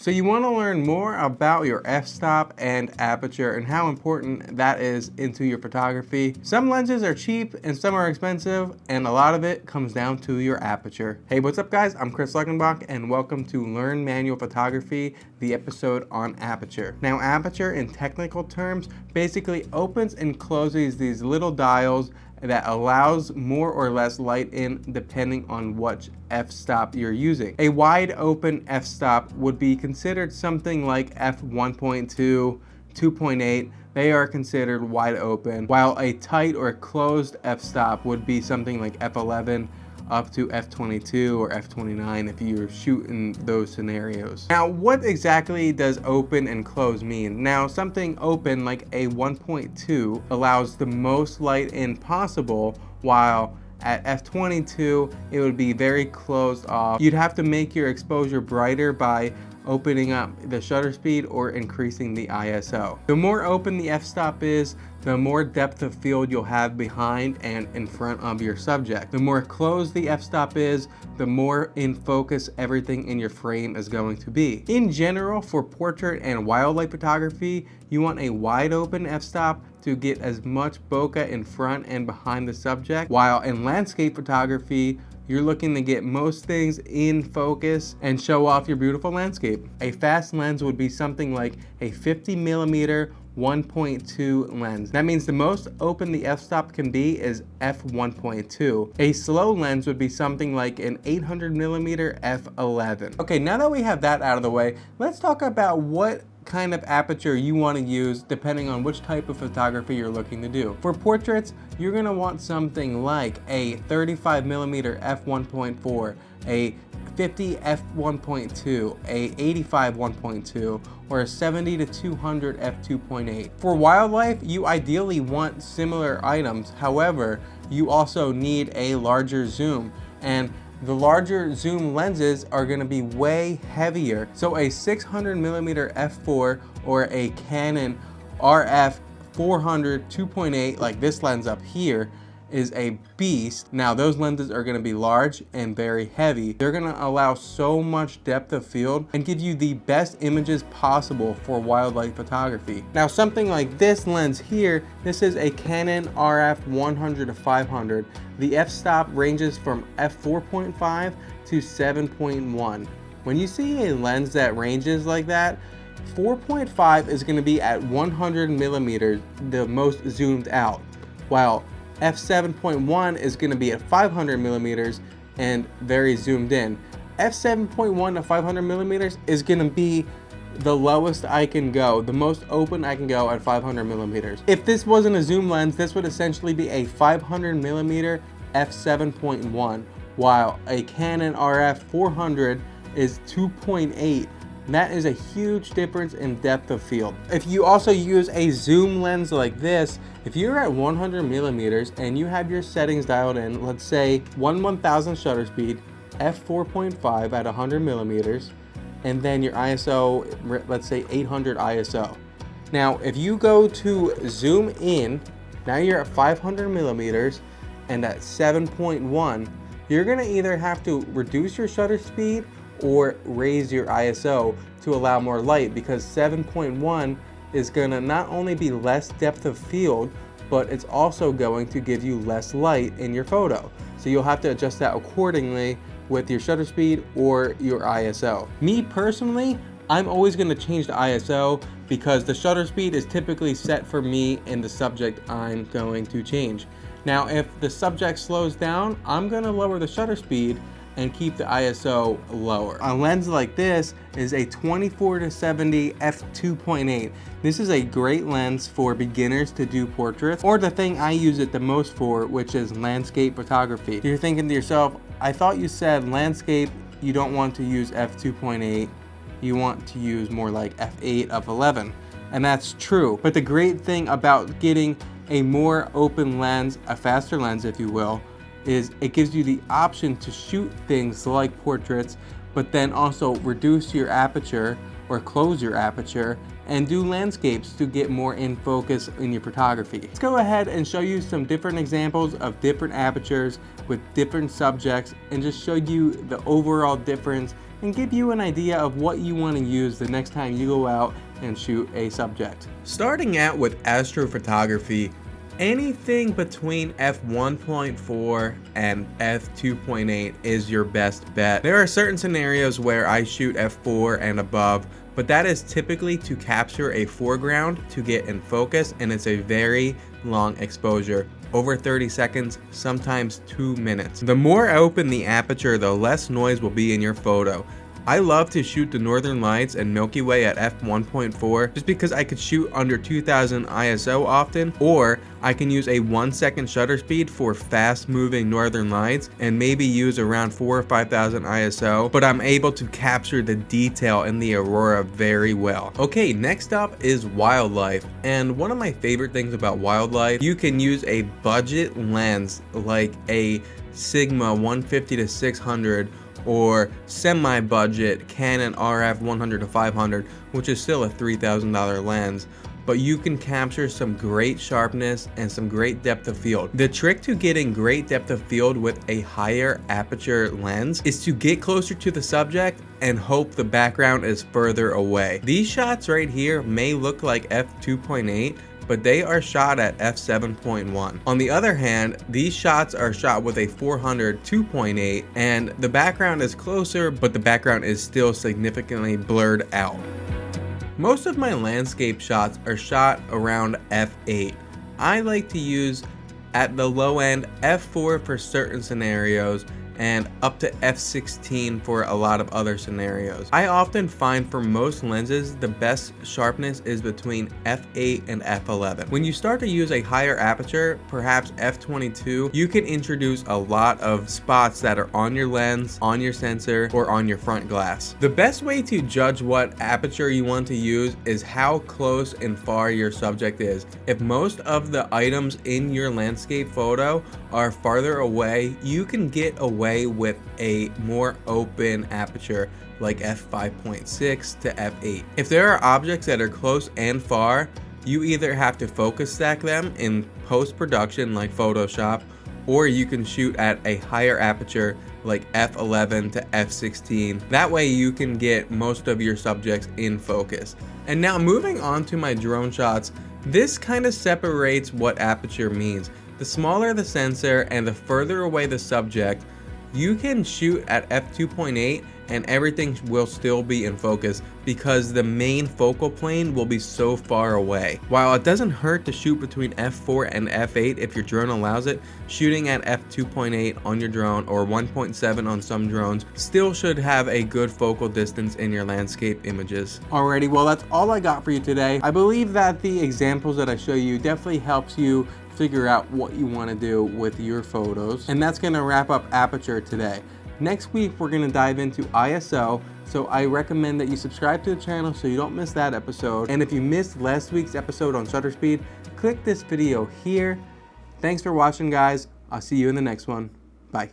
So you want to learn more about your f-stop and aperture and how important that is into your photography. Some lenses are cheap and some are expensive, and a lot of it comes down to your aperture. Hey, what's up guys? I'm Kris Luckenbach and welcome to Learn Manual Photography, the episode on aperture. Now, aperture in technical terms basically opens and closes these little dials that allows more or less light in depending on what f-stop you're using. A wide open f-stop would be considered something like f1.2, 2.8. They are considered wide open, while a tight or closed f-stop would be something like f11 up to f22 or f29 if you're shooting those scenarios. Now, what exactly does open and close mean? Now, something open like a 1.2 allows the most light in possible, while at f22 it would be very closed off. You'd have to make your exposure brighter by opening up the shutter speed or increasing the ISO. The more open the f-stop is, the more depth of field you'll have behind and in front of your subject. The more closed the f-stop is, the more in focus everything in your frame is going to be. In general, for portrait and wildlife photography, you want a wide open f-stop to get as much bokeh in front and behind the subject, while in landscape photography, you're looking to get most things in focus and show off your beautiful landscape. A fast lens would be something like a 50mm 1.2 lens. That means the most open the f-stop can be is f1.2. A slow lens would be something like an 800mm f11. Okay, now that we have that out of the way, let's talk about what kind of aperture you want to use depending on which type of photography you're looking to do. For portraits, you're going to want something like a 35mm f1.4, a 50 f1.2, a 85 1.2, or a 70 to 200 f2.8. For wildlife, you ideally want similar items. However, you also need a larger zoom, and the larger zoom lenses are going to be way heavier. So a 600mm f4 or a Canon RF 400 2.8, like this lens up here, is a beast. Now, those lenses are going to be large and very heavy. They're going to allow so much depth of field and give you the best images possible for wildlife photography. Now, something like this lens here, this is a Canon RF 100 to 500. The f-stop ranges from f4.5 to 7.1. When you see a lens that ranges like that, 4.5 is going to be at 100mm, the most zoomed out, while f7.1 is going to be at 500mm and very zoomed in. f7.1 to 500mm is going to be the lowest I can go, the most open I can go at 500mm. If this wasn't a zoom lens, this would essentially be a 500mm f7.1, while a Canon RF 400 is 2.8. That is a huge difference in depth of field. If you also use a zoom lens like this, if you're at 100mm and you have your settings dialed in, let's say 1/1000 shutter speed, f4.5 at 100mm, and then your ISO, let's say 800 ISO. Now, if you go to zoom in, now you're at 500mm and at 7.1, you're gonna either have to reduce your shutter speed or raise your ISO to allow more light, because 7.1 is gonna not only be less depth of field, but it's also going to give you less light in your photo. So you'll have to adjust that accordingly with your shutter speed or your ISO. Me personally, I'm always gonna change the ISO because the shutter speed is typically set for me and the subject I'm going to change. Now, if the subject slows down, I'm gonna lower the shutter speed and keep the ISO lower. A lens like this is a 24 to 70 f2.8. This is a great lens for beginners to do portraits, or the thing I use it the most for, which is landscape photography. You're thinking to yourself, I thought you said landscape, you don't want to use f2.8, you want to use more like f8, f11. And that's true. But the great thing about getting a more open lens, a faster lens if you will, is it gives you the option to shoot things like portraits, but then also reduce your aperture or close your aperture and do landscapes to get more in focus in your photography. Let's go ahead and show you some different examples of different apertures with different subjects and just show you the overall difference and give you an idea of what you want to use the next time you go out and shoot a subject. Starting out with astrophotography, anything between f1.4 and f2.8 is your best bet. There are certain scenarios where I shoot f4 and above, but that is typically to capture a foreground to get in focus, and it's a very long exposure. Over 30 seconds, sometimes 2 minutes. The more open the aperture, the less noise will be in your photo. I love to shoot the Northern Lights and Milky Way at f1.4 just because I could shoot under 2000 ISO often, or I can use a 1 second shutter speed for fast moving Northern Lights and maybe use around 4,000 or 5,000 ISO, but I'm able to capture the detail in the aurora very well. Okay, next up is wildlife, and one of my favorite things about wildlife, you can use a budget lens like a Sigma 150 to 600 or semi-budget Canon RF 100 to 500, which is still a $3,000 lens, but you can capture some great sharpness and some great depth of field. The trick to getting great depth of field with a higher aperture lens is to get closer to the subject and hope the background is further away. These shots right here may look like f2.8, but they are shot at f7.1. On the other hand, these shots are shot with a 400 2.8, and the background is closer, but the background is still significantly blurred out. Most of my landscape shots are shot around f8. I like to use, at the low end, f4 for certain scenarios, and up to f16 for a lot of other scenarios. I often find for most lenses, the best sharpness is between f8 and f11. When you start to use a higher aperture, perhaps f22, you can introduce a lot of spots that are on your lens, on your sensor, or on your front glass. The best way to judge what aperture you want to use is how close and far your subject is. If most of the items in your landscape photo are farther away, you can get away with a more open aperture like f5.6 to f8. If there are objects that are close and far, you either have to focus stack them in post-production like Photoshop, or you can shoot at a higher aperture like f11 to f16. That way you can get most of your subjects in focus. And now moving on to my drone shots, this kind of separates what aperture means. The smaller the sensor and the further away the subject, you can shoot at f2.8 and everything will still be in focus because the main focal plane will be so far away. While it doesn't hurt to shoot between f4 and f8 if your drone allows it, shooting at f2.8 on your drone or 1.7 on some drones still should have a good focal distance in your landscape images. Alrighty, well that's all I got for you today. I believe that the examples that I show you definitely helps you figure out what you want to do with your photos. And that's going to wrap up aperture today. Next week we're going to dive into ISO, so I recommend that you subscribe to the channel so you don't miss that episode. And if you missed last week's episode on shutter speed, click this video here. Thanks for watching, guys. I'll see you in the next one. Bye.